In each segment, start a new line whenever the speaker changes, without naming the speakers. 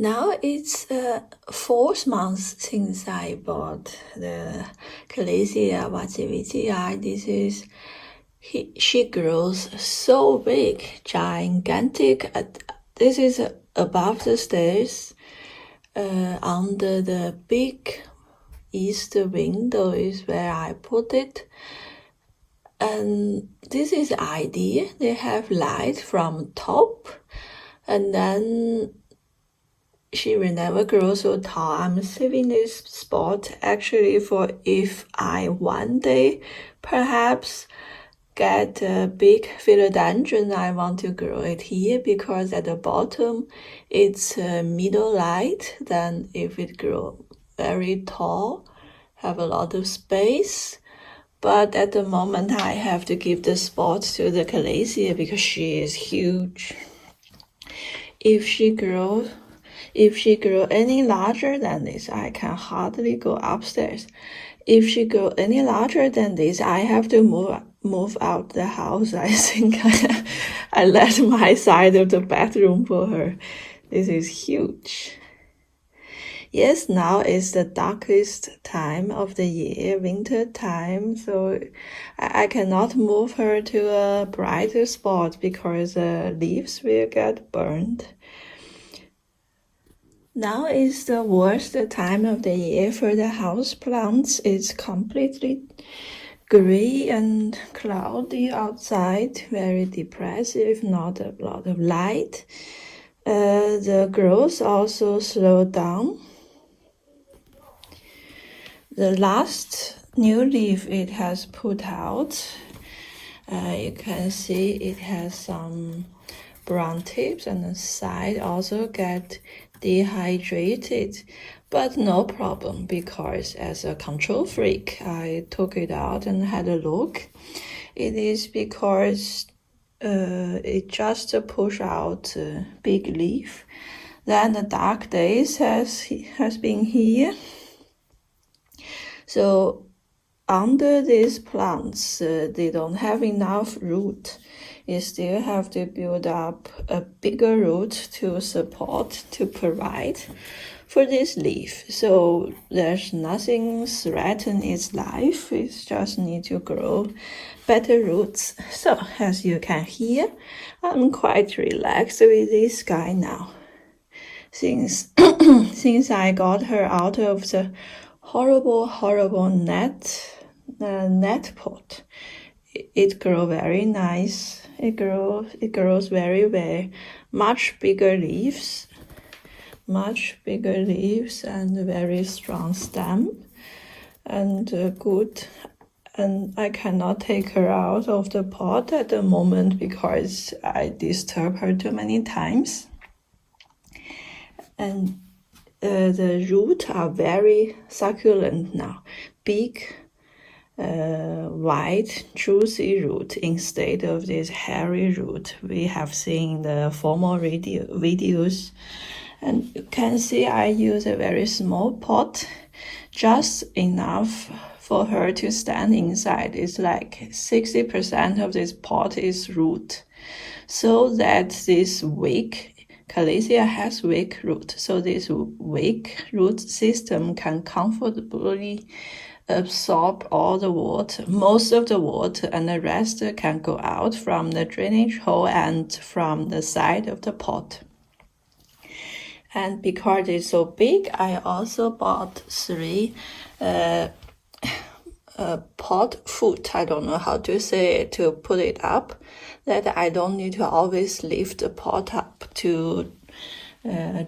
Now it's 4 months since I bought the Calathea Warscewiczii. She grows so big, gigantic. This is above the stairs. Under the big east window is where I put it. And this is the idea. They have light from top, and then she will never grow so tall. I'm saving this spot actually for if I one day perhaps get a big philodendron, I want to grow it here, because at the bottom it's middle light. Then if it grow very tall, have a lot of space. But at the moment I have to give the spot to the Calathea because she is huge. If she grow any larger than this, I can hardly go upstairs. If she grow any larger than this, I have to move out the house. I think I left my side of the bedroom for her. This is huge. Yes, now is the darkest time of the year, winter time, so I cannot move her to a brighter spot because the leaves will get burned. Now is the worst time of the year for the house plants. It's completely gray and cloudy outside, very depressive, not a lot of light. The growth also slowed down. The last new leaf it has put out, you can see it has some brown tips, and the side also get dehydrated, but no problem, because as a control freak I took it out and had a look. It is because it just push out a big leaf. Then the dark days has been here. So under these plants, they don't have enough root. You still have to build up a bigger root to support, to provide for this leaf. So there's nothing threaten its life. It just need to grow better roots. So as you can hear, I'm quite relaxed with this guy now. Since I got her out of the horrible net pot, it grows very nice. It grows very much bigger leaves and very strong stem, and good. And I cannot take her out of the pot at the moment because I disturb her too many times. And the roots are very succulent now, big, white, juicy root instead of this hairy root we have seen in the former videos. And you can see I use a very small pot, just enough for her to stand inside. It's like 60% of this pot is root, so that this weak Calathea has weak root, so this weak root system can comfortably absorb all the water, most of the water, and the rest can go out from the drainage hole and from the side of the pot. And because it's so big, I also bought 3 pot foot, I don't know how to say it, to put it up, that I don't need to always lift the pot up to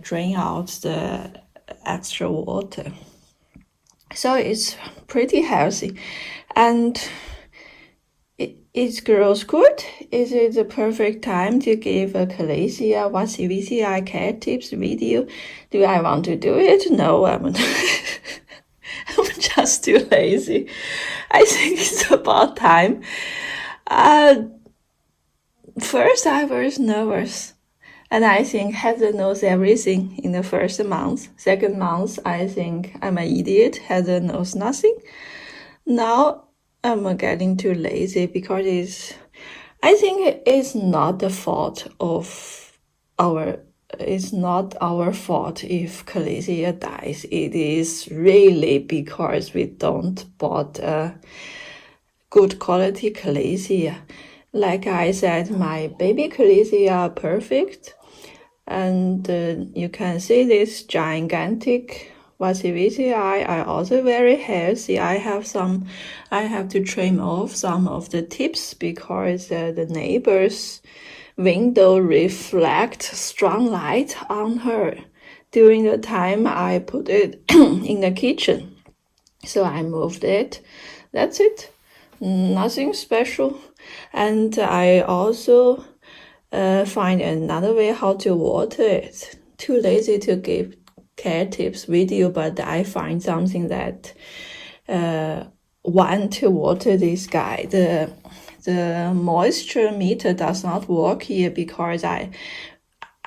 drain out the extra water. So it's pretty healthy, and it grows good. Is it the perfect time to give a Calathea Warscewiczii care tips video? Do I want to do it? No, I'm just too lazy. I think it's about time. First I was nervous, and I think Heather knows everything in the first month. Second month, I think I'm an idiot. Heather knows nothing. Now I'm getting too lazy because I think it's not the fault of our it's not our fault if Calathea dies. It is really because we don't bought good quality Calathea. Like I said, my baby Calathea are perfect. And you can see this gigantic Warscewiczii are also very healthy. I have to trim off some of the tips because the neighbor's window reflect strong light on her during the time I put it in the kitchen. So I moved it. That's it. Nothing special. And I also find another way how to water it. Too lazy to give care tips video, but I find something that want to water this guy. The moisture meter does not work here because I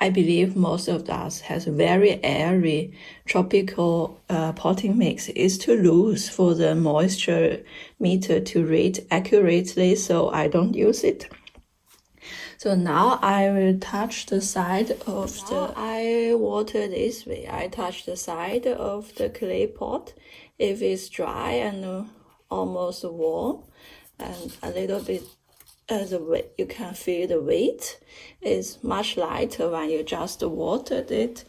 believe most of us has very airy tropical potting mix. It's too loose for the moisture meter to read accurately, so I don't use it. So now I will touch the side of I water this way. I touch the side of the clay pot. If it's dry and almost warm and a little bit you can feel the weight is much lighter when you just watered it.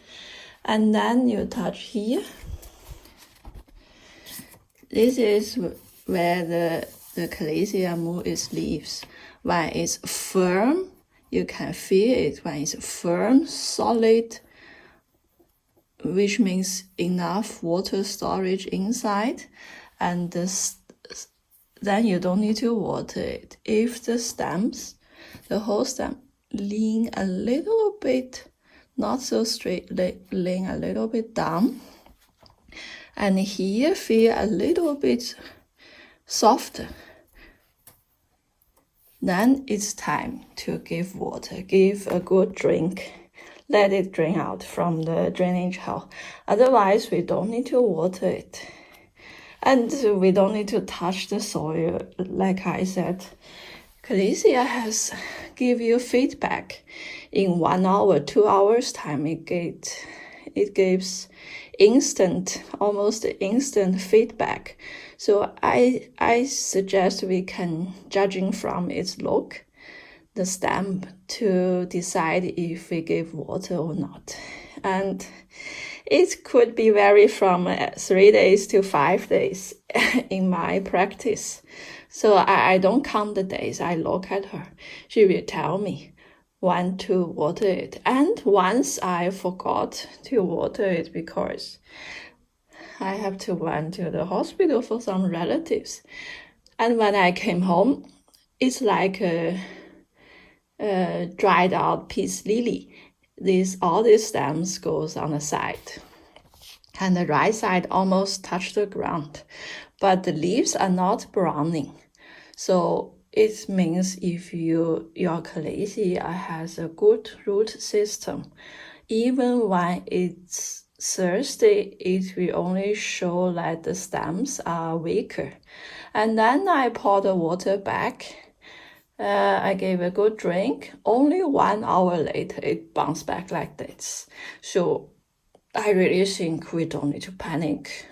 And then you touch here. This is where the Calathea move its leaves. When it's firm, you can feel it. When it's firm, solid, which means enough water storage inside, and then you don't need to water it. If the stems, the whole stem, lean a little bit, not so straight, lean a little bit down, and here feel a little bit softer, then it's time to give water. Give a good drink. Let it drain out from the drainage hole. Otherwise, we don't need to water it. And we don't need to touch the soil. Like I said, Calathea has give you feedback in 1 hour, 2 hours time. It gives instant, almost instant feedback. So I suggest we can, judging from its look, the stem, to decide if we give water or not. And it could be vary from 3 days to 5 days in my practice. So I don't count the days. I look at her. She will tell me when to water it. And once I forgot to water it because I have to run to the hospital for some relatives. And when I came home, it's like a dried out peace lily. All these stems goes on the side. And the right side almost touched the ground. But the leaves are not browning. So it means if your Calathea has a good root system, even when it's thirsty, it will only show that the stems are weaker. And then I pour the water back. I gave a good drink. Only 1 hour later, it bounced back like this. So I really think we don't need to panic.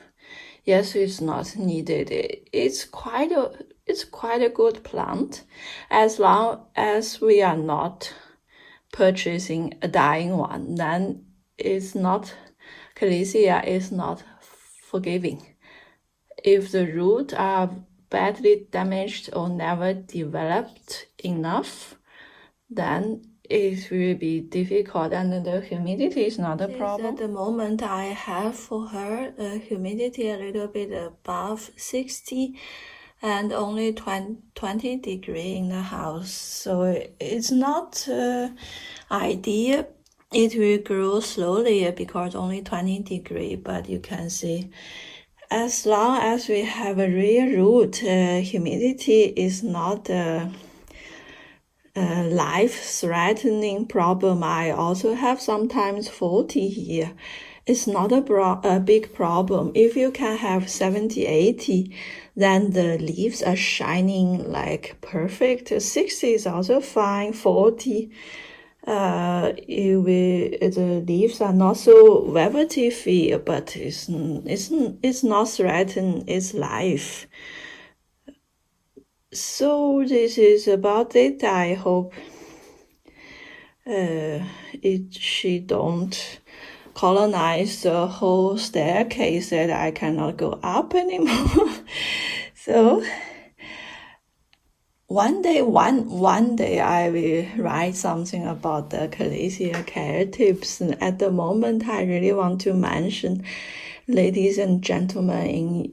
Yes, it's not needed. It's quite a good plant, as long as we are not purchasing a dying one. Then Calathea is not forgiving. If the roots are badly damaged or never developed enough, then it will be difficult, and the humidity is not a problem. At the moment I have for her humidity a little bit above 60 and only 20 degrees in the house. So it's not ideal. It will grow slowly because only 20 degrees, but you can see as long as we have a real root, humidity is not a life-threatening problem. I also have sometimes 40 here. It's not a big problem. If you can have 70, 80, then the leaves are shining like perfect. 60 is also fine, 40. The leaves are not so velvety feel, but it's not threaten its life. So this is about it. I hope she don't colonize the whole staircase that I cannot go up anymore. So one day I will write something about the Calathea caryatids. And at the moment, I really want to mention, ladies and gentlemen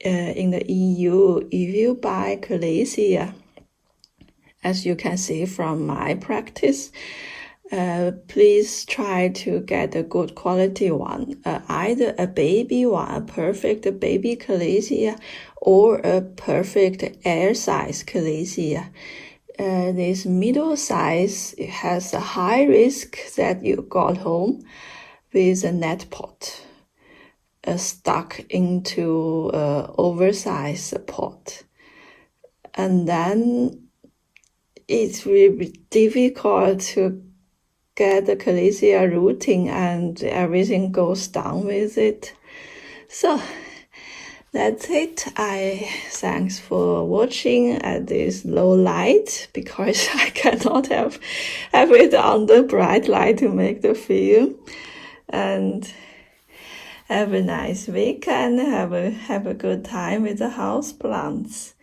in the EU, if you buy Calathea, as you can see from my practice, please try to get a good quality one, either a baby one, a perfect baby Calathea, or a perfect air size Calathea. This middle size has a high risk that you got home with a net pot stuck into an oversized pot. And then it will be difficult to get the Calathea rooting and everything goes down with it. So that's it. Thanks for watching at this low light, because I cannot have it on the bright light to make the film. And have a nice weekend. Have a good time with the house plants.